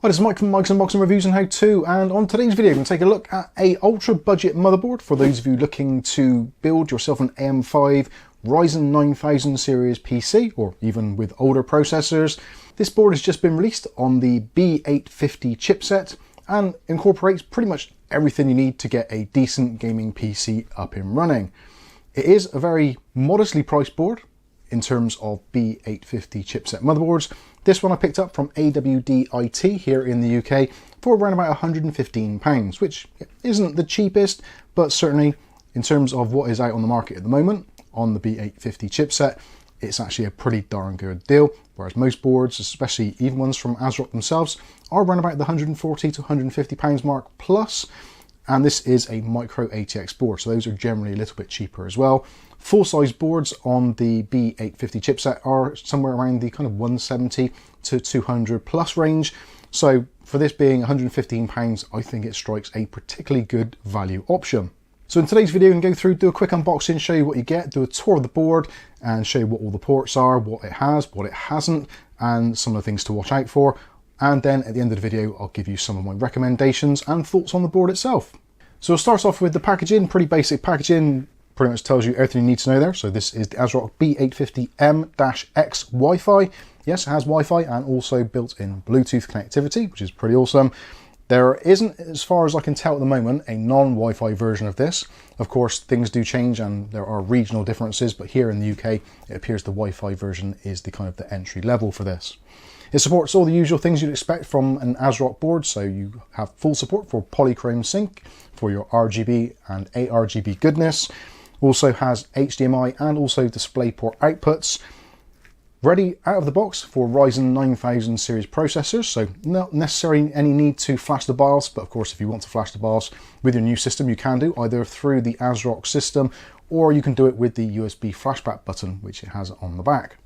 Hi, this is Mike from Mike's Unboxing Reviews and How To, and on today's video we're going to take a look at a ultra budget motherboard for those of you looking to build yourself an AM5 Ryzen 9000 series PC, or even with older processors. This board has just been released on the B850 chipset and incorporates pretty much everything you need to get a decent gaming PC up and running. It is a very modestly priced board in terms of B850 chipset motherboards. This one I picked up from AWD here in the UK for around about £115, which isn't the cheapest, but certainly in terms of what is out on the market at the moment on the B850 chipset, it's actually a pretty darn good deal, whereas most boards, especially even ones from Asrock themselves, are around about the £140 to £150 mark plus. And this is a micro ATX board, so those are generally a little bit cheaper as well. Full-size boards on the B850 chipset are somewhere around the kind of 170 to 200 plus range. So for this being £115, I think it strikes a particularly good value option. So in today's video, I'm going to go through, do a quick unboxing, show you what you get, do a tour of the board, and show you what all the ports are, what it has, what it hasn't, and some of the things to watch out for. And then at the end of the video, I'll give you some of my recommendations and thoughts on the board itself. So we'll start off with the packaging. Pretty basic packaging, pretty much tells you everything you need to know there. So this is the Asrock B850M-X Wi-Fi. Yes, it has Wi-Fi and also built-in Bluetooth connectivity, which is pretty awesome. There isn't, as far as I can tell at the moment, a non-Wi-Fi version of this. Of course, things do change and there are regional differences, but here in the UK, it appears the Wi-Fi version is the kind of the entry level for this. It supports all the usual things you'd expect from an Asrock board, so you have full support for polychrome sync, for your RGB and ARGB goodness. Also has HDMI and also DisplayPort outputs. Ready out of the box for Ryzen 9000 series processors, so not necessarily any need to flash the BIOS, but of course if you want to flash the BIOS with your new system you can do, either through the Asrock system or you can do it with the USB flashback button, which it has on the back.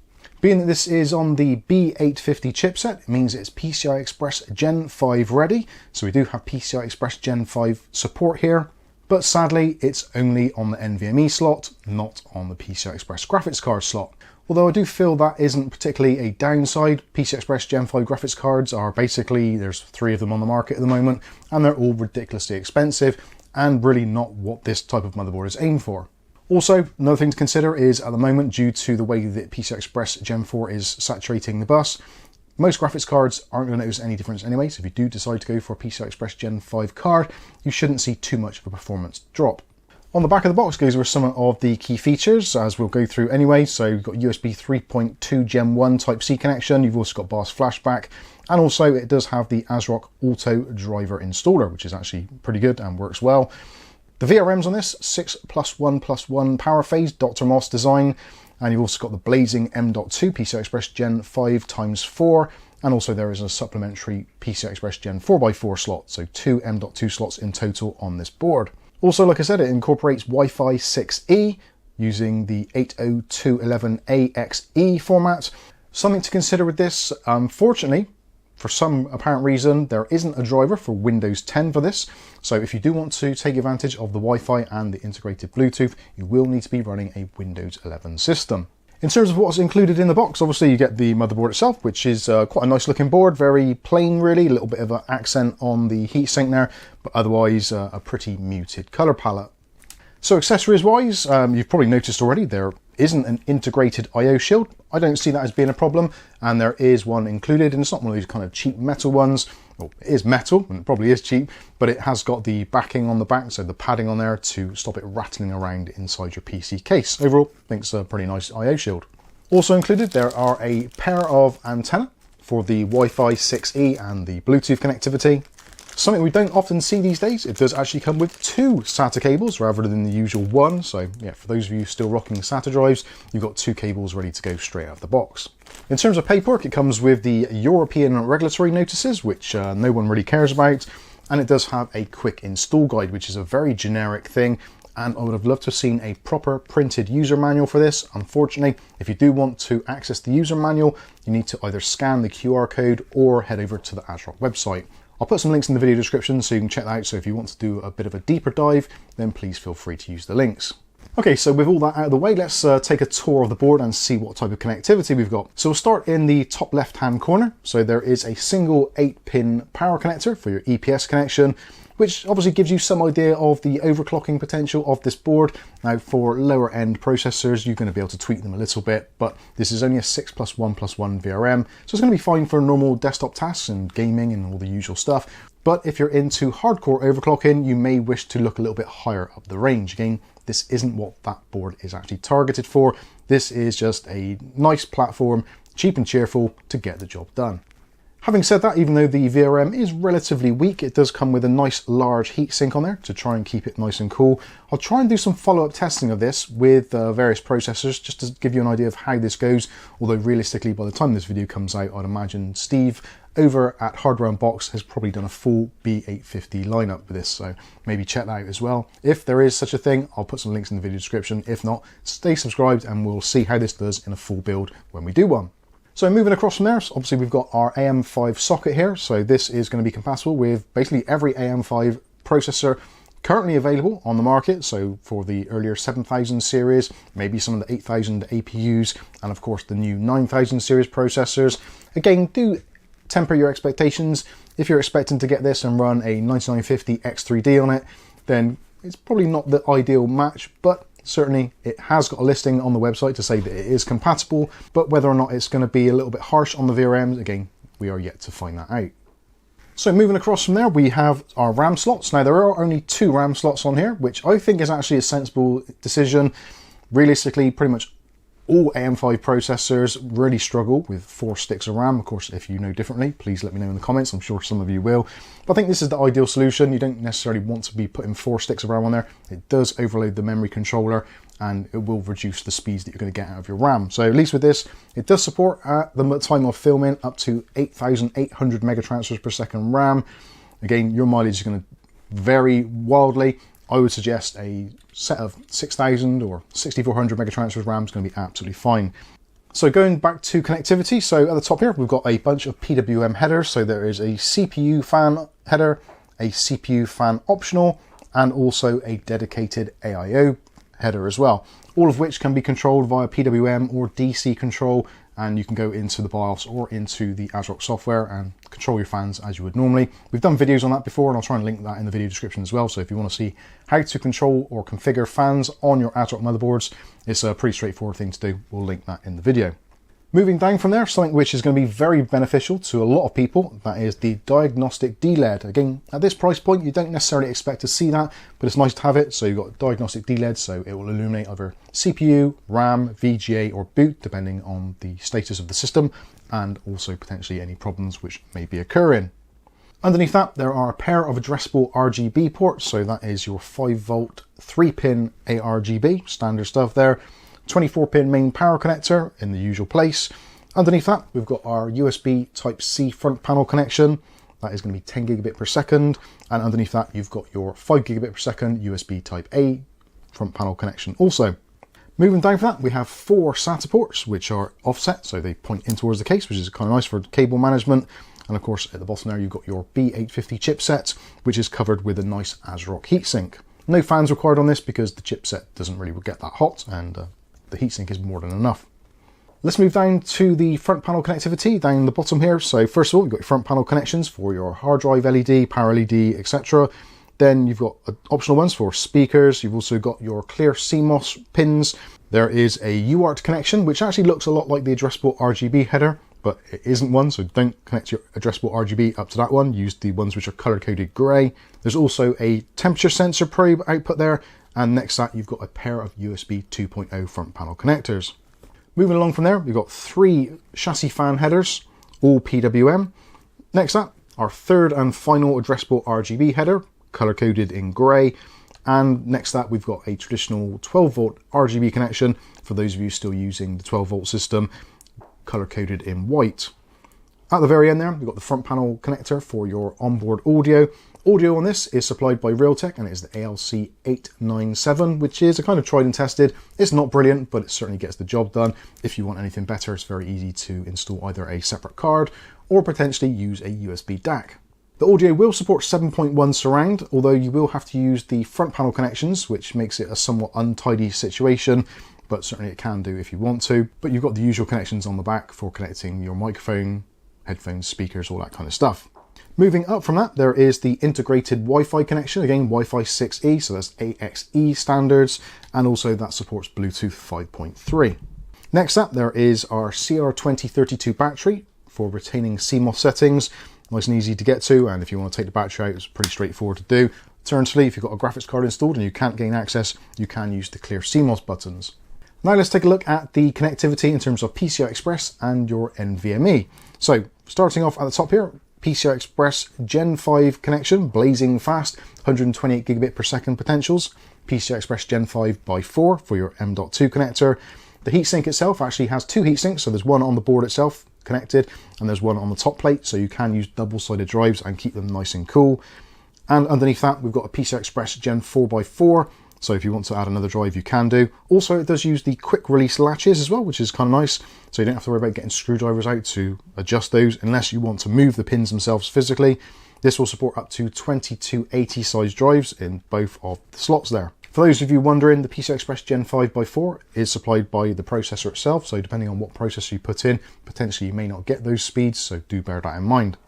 Being that this is on the B850 chipset, it means it's PCI Express Gen 5 ready. So we do have PCI Express Gen 5 support here, but sadly it's only on the NVMe slot, not on the PCI Express graphics card slot. Although I do feel that isn't particularly a downside. PCI Express Gen 5 graphics cards are basically, there's 3 of them on the market at the moment, and they're all ridiculously expensive and really not what this type of motherboard is aimed for. Also, another thing to consider is at the moment, due to the way that PCI Express Gen 4 is saturating the bus, most graphics cards aren't going to notice any difference anyway, so if you do decide to go for a PCI Express Gen 5 card, you shouldn't see too much of a performance drop. On the back of the box goes over some of the key features, as we'll go through anyway. So you've got USB 3.2 Gen 1 Type-C connection, you've also got BIOS flashback, and also it does have the Asrock Auto Driver Installer, which is actually pretty good and works well. The VRMs on this, 6+1+1 power phase, Dr. Moss design, and you've also got the blazing M.2 PCI Express Gen 5x4, and also there is a supplementary PCI Express Gen 4x4 slot, so 2 M.2 slots in total on this board. Also, like I said, it incorporates Wi-Fi 6E using the 802.11axe format. Something to consider with this, unfortunately, for some apparent reason, there isn't a driver for Windows 10 for this. So if you do want to take advantage of the Wi-Fi and the integrated Bluetooth, you will need to be running a Windows 11 system. In terms of what's included in the box, obviously you get the motherboard itself, which is quite a nice looking board, very plain really, a little bit of an accent on the heatsink there, but otherwise a pretty muted color palette. So accessories wise, you've probably noticed already there isn't an integrated I/O shield. I don't see that as being a problem, and there is one included, and it's not one of these kind of cheap metal ones. Well, it is metal, and it probably is cheap, but it has got the backing on the back, so the padding on there to stop it rattling around inside your PC case. Overall, I think it's a pretty nice I/O shield. Also included, there are a pair of antenna for the Wi-Fi 6E and the Bluetooth connectivity. Something we don't often see these days, it does actually come with 2 SATA cables rather than the usual one. So yeah, for those of you still rocking SATA drives, you've got 2 cables ready to go straight out of the box. In terms of paperwork, it comes with the European regulatory notices, which no one really cares about. And it does have a quick install guide, which is a very generic thing. And I would have loved to have seen a proper printed user manual for this. Unfortunately, if you do want to access the user manual, you need to either scan the QR code or head over to the Asrock website. I'll put some links in the video description so you can check that out. So if you want to do a bit of a deeper dive, then please feel free to use the links. Okay, so with all that out of the way, let's take a tour of the board and see what type of connectivity we've got. So we'll start in the top left-hand corner. So there is a single 8-pin power connector for your EPS connection, which obviously gives you some idea of the overclocking potential of this board. Now, for lower end processors, you're going to be able to tweak them a little bit, but this is only a 6+1+1 VRM, so it's going to be fine for normal desktop tasks and gaming and all the usual stuff. But if you're into hardcore overclocking, you may wish to look a little bit higher up the range. Again, this isn't what that board is actually targeted for. This is just a nice platform, cheap and cheerful, to get the job done. Having said that, even though the VRM is relatively weak, it does come with a nice large heatsink on there to try and keep it nice and cool. I'll try and do some follow-up testing of this with various processors just to give you an idea of how this goes, although realistically by the time this video comes out, I'd imagine Steve over at Hardware Unboxed has probably done a full B850 lineup with this, so maybe check that out as well. If there is such a thing, I'll put some links in the video description. If not, stay subscribed and we'll see how this does in a full build when we do one. So moving across from there, obviously we've got our AM5 socket here, so this is going to be compatible with basically every AM5 processor currently available on the market. So for the earlier 7000 series, maybe some of the 8000 APUs, and of course the new 9000 series processors. Again, do temper your expectations. If you're expecting to get this and run a 9950 X3D on it, then it's probably not the ideal match, but certainly it has got a listing on the website to say that it is compatible, but whether or not it's going to be a little bit harsh on the VRMs, again, we are yet to find that out. So moving across from there, we have our RAM slots. Now there are only 2 RAM slots on here, which I think is actually a sensible decision. Realistically, pretty much all AM5 processors really struggle with 4 sticks of RAM. Of course, if you know differently, please let me know in the comments. I'm sure some of you will. But I think this is the ideal solution. You don't necessarily want to be putting 4 sticks of RAM on there. It does overload the memory controller and it will reduce the speeds that you're going to get out of your RAM. So at least with this, it does support at the time of filming up to 8,800 megatransfers per second RAM. Again, your mileage is going to vary wildly. I would suggest a set of 6,000 or 6,400 megatransfers RAM is going to be absolutely fine. So going back to connectivity, so at the top here, we've got a bunch of PWM headers. So there is a CPU fan header, a CPU fan optional, and also a dedicated AIO header as well, all of which can be controlled via PWM or DC control, and you can go into the BIOS or into the Asrock software and control your fans as you would normally. We've done videos on that before, and I'll try and link that in the video description as well. So if you want to see how to control or configure fans on your Asrock motherboards, it's a pretty straightforward thing to do. We'll link that in the video. Moving down from there, something which is going to be very beneficial to a lot of people, that is the Diagnostic D LED. Again, at this price point, you don't necessarily expect to see that, but it's nice to have it. So you've got Diagnostic D LEDs, so it will illuminate either CPU, RAM, VGA, or boot, depending on the status of the system, and also potentially any problems which may be occurring. Underneath that, there are a pair of addressable RGB ports, so that is your 5-volt 3-pin ARGB, standard stuff there. 24-pin main power connector in the usual place. Underneath that, we've got our USB Type-C front panel connection. That is going to be 10 gigabit per second. And underneath that, you've got your 5 gigabit per second USB Type-A front panel connection also. Moving down from that, we have 4 SATA ports, which are offset, so they point in towards the case, which is kind of nice for cable management. And of course, at the bottom there, you've got your B850 chipset, which is covered with a nice ASRock heatsink. No fans required on this because the chipset doesn't really get that hot, and the heatsink is more than enough. Let's move down to the front panel connectivity down the bottom here. So first of all, you've got your front panel connections for your hard drive LED, power LED, etc. Then you've got optional ones for speakers. You've also got your clear CMOS pins. There is a UART connection, which actually looks a lot like the addressable RGB header, but it isn't one, so don't connect your addressable RGB up to that one. Use the ones which are color-coded grey. There's also a temperature sensor probe output there, and next to that, you've got a pair of USB 2.0 front panel connectors. Moving along from there, we've got 3 chassis fan headers, all PWM. Next up, our third and final addressable RGB header, color-coded in grey. And next to that, we've got a traditional 12-volt RGB connection for those of you still using the 12-volt system, color-coded in white. At the very end there, we've got the front panel connector for your onboard audio. Audio on this is supplied by Realtek, and it is the ALC897, which is a kind of tried and tested. It's not brilliant, but it certainly gets the job done. If you want anything better, it's very easy to install either a separate card or potentially use a USB DAC. The audio will support 7.1 surround, although you will have to use the front panel connections, which makes it a somewhat untidy situation, but certainly it can do if you want to. But you've got the usual connections on the back for connecting your microphone, headphones, speakers, all that kind of stuff. Moving up from that, there is the integrated Wi-Fi connection, again Wi-Fi 6E, so that's AXE standards, and also that supports Bluetooth 5.3. Next up, there is our CR2032 battery for retaining CMOS settings. Nice and easy to get to, and if you want to take the battery out, it's pretty straightforward to do. Alternatively, if you've got a graphics card installed and you can't gain access, you can use the clear CMOS buttons. Now let's take a look at the connectivity in terms of PCI Express and your NVMe. So starting off at the top here, PCI Express Gen 5 connection, blazing fast, 128 gigabit per second potentials. PCI Express Gen 5 by 4 for your M.2 connector. The heatsink itself actually has two heatsinks, so there's one on the board itself connected and there's one on the top plate, so you can use double-sided drives and keep them nice and cool. And underneath that we've got a PCI Express Gen 4x4, so if you want to add another drive you can do. Also it does use the quick release latches as well, which is kind of nice, so you don't have to worry about getting screwdrivers out to adjust those unless you want to move the pins themselves physically. This will support up to 2280 size drives in both of the slots there. For those of you wondering, the PCI Express Gen 5x4 is supplied by the processor itself, so depending on what processor you put in, potentially you may not get those speeds, so do bear that in mind.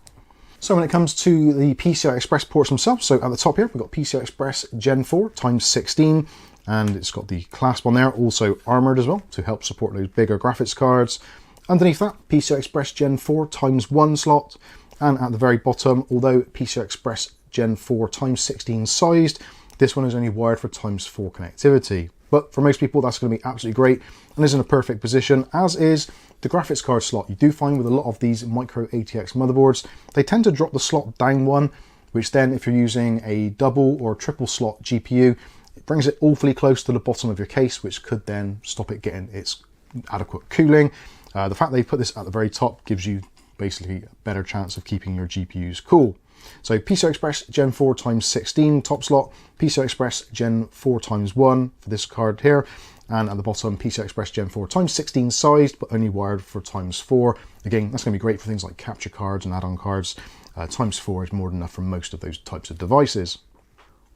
So when it comes to the PCI Express ports themselves, so at the top here we've got PCI Express Gen 4 x 16, and it's got the clasp on there, also armoured as well to help support those bigger graphics cards. Underneath that, PCI Express Gen 4 x 1 slot, and at the very bottom, although PCI Express Gen 4 x 16 sized, this one is only wired for x4 connectivity. But for most people that's going to be absolutely great and is in a perfect position, as is the graphics card slot. You do find with a lot of these micro ATX motherboards, they tend to drop the slot down one, which then if you're using a double or triple slot GPU, it brings it awfully close to the bottom of your case, which could then stop it getting its adequate cooling. The fact they put this at the very top gives you basically a better chance of keeping your GPUs cool. So PCI Express Gen 4 x 16 top slot, PCI Express Gen 4 x 1 for this card here, and at the bottom PCI Express Gen 4 x 16 sized but only wired for x4. Again, that's going to be great for things like capture cards and add-on cards. x4 is more than enough for most of those types of devices.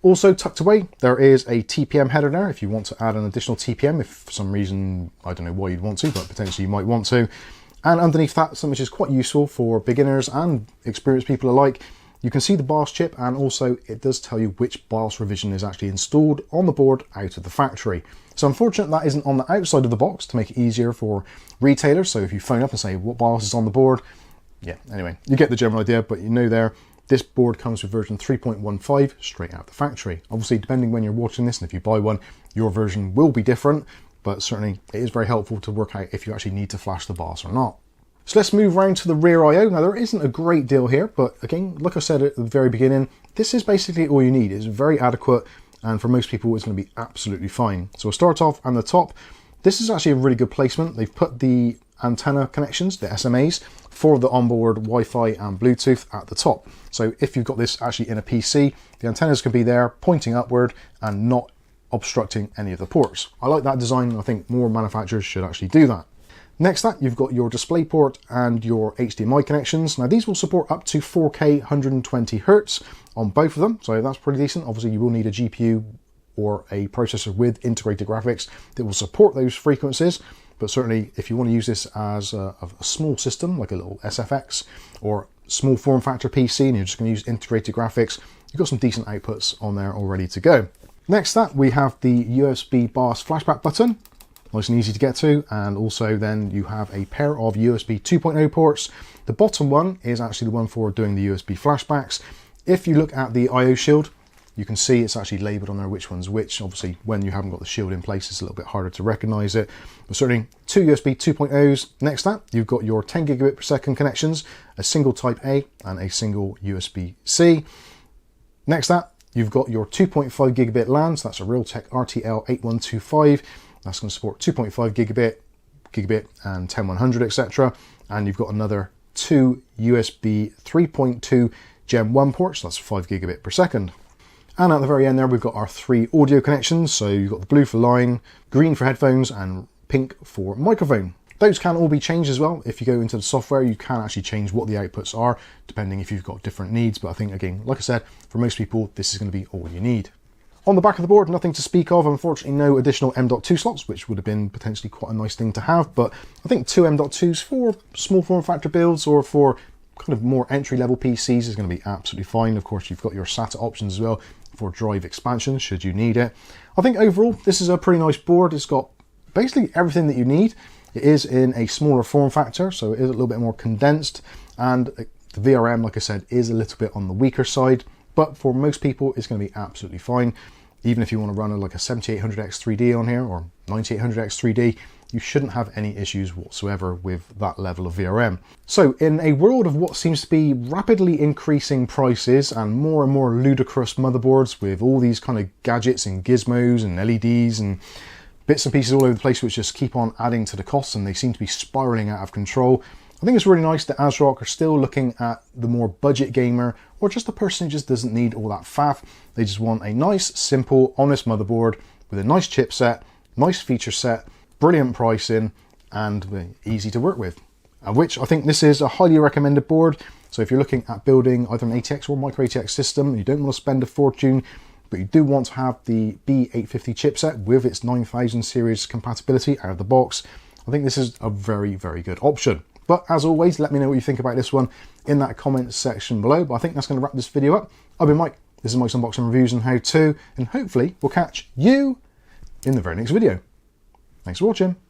Also tucked away, there is a TPM header there if you want to add an additional TPM, if for some reason, I don't know why you'd want to, but potentially you might want to. And underneath that, something which is quite useful for beginners and experienced people alike, you can see the BIOS chip, and also it does tell you which BIOS revision is actually installed on the board out of the factory. So unfortunately that isn't on the outside of the box to make it easier for retailers. So if you phone up and say what BIOS is on the board, yeah, anyway, you get the general idea, but you know there, this board comes with version 3.15 straight out of the factory. Obviously, depending when you're watching this and if you buy one, your version will be different, but certainly it is very helpful to work out if you actually need to flash the BIOS or not. So let's move around to the rear I/O. Now there isn't a great deal here, but again, like I said at the very beginning, this is basically all you need. It's very adequate, and for most people it's going to be absolutely fine. So we'll start off on the top. This is actually a really good placement. They've put the antenna connections, the SMAs, for the onboard Wi-Fi and Bluetooth at the top. So if you've got this actually in a PC, the antennas can be there pointing upward and not obstructing any of the ports. I like that design. I think more manufacturers should actually do that. Next up, you've got your DisplayPort and your HDMI connections. Now these will support up to 4K 120 Hz on both of them, so that's pretty decent. Obviously you will need a GPU or a processor with integrated graphics that will support those frequencies, but certainly if you want to use this as a small system, like a little SFX or small form factor PC, and you're just going to use integrated graphics, you've got some decent outputs on there all ready to go. Next up, we have the USB BIOS flashback button. Nice and easy to get to, and also then you have a pair of USB 2.0 ports. The bottom one is actually the one for doing the USB flashbacks. If you look at the I/O shield, you can see it's actually labelled on there which one's which. Obviously, when you haven't got the shield in place, it's a little bit harder to recognise it. But certainly, two USB 2.0s. Next up, you've got your 10 gigabit per second connections, a single Type A and a single USB-C. Next up, you've got your 2.5 gigabit LAN, so that's a Realtek RTL8125. That's going to support 2.5 gigabit, and 10100, etc. And you've got another two USB 3.2 Gen 1 ports, so that's 5 gigabit per second. And at the very end there, we've got our three audio connections. So you've got the blue for line, green for headphones, and pink for microphone. Those can all be changed as well. If you go into the software, you can actually change what the outputs are, depending if you've got different needs. But I think, again, like I said, for most people, this is going to be all you need. On the back of the board, nothing to speak of. Unfortunately, no additional M.2 slots, which would have been potentially quite a nice thing to have. But I think 2 M.2s for small form factor builds or for kind of more entry-level PCs is going to be absolutely fine. Of course, you've got your SATA options as well for drive expansion, should you need it. I think overall, this is a pretty nice board. It's got basically everything that you need. It is in a smaller form factor, so it is a little bit more condensed. And the VRM, like I said, is a little bit on the weaker side. But for most people, it's going to be absolutely fine. Even if you want to run like a 7800X3D on here or 9800X3D, you shouldn't have any issues whatsoever with that level of VRM. So in a world of what seems to be rapidly increasing prices and more ludicrous motherboards with all these kind of gadgets and gizmos and LEDs and bits and pieces all over the place which just keep on adding to the costs, and they seem to be spiraling out of control, I think it's really nice that ASRock are still looking at the more budget gamer or just the person who just doesn't need all that faff. They just want a nice, simple, honest motherboard with a nice chipset, nice feature set, brilliant pricing, and easy to work with. Which I think this is a highly recommended board. So if you're looking at building either an ATX or micro ATX system, and you don't want to spend a fortune, but you do want to have the B850 chipset with its 9000 series compatibility out of the box, I think this is a very, very good option. But as always, let me know what you think about this one in that comment section below. But I think that's going to wrap this video up. I've been Mike. This is Mike's Unboxing Reviews and How To, and hopefully we'll catch you in the very next video. Thanks for watching.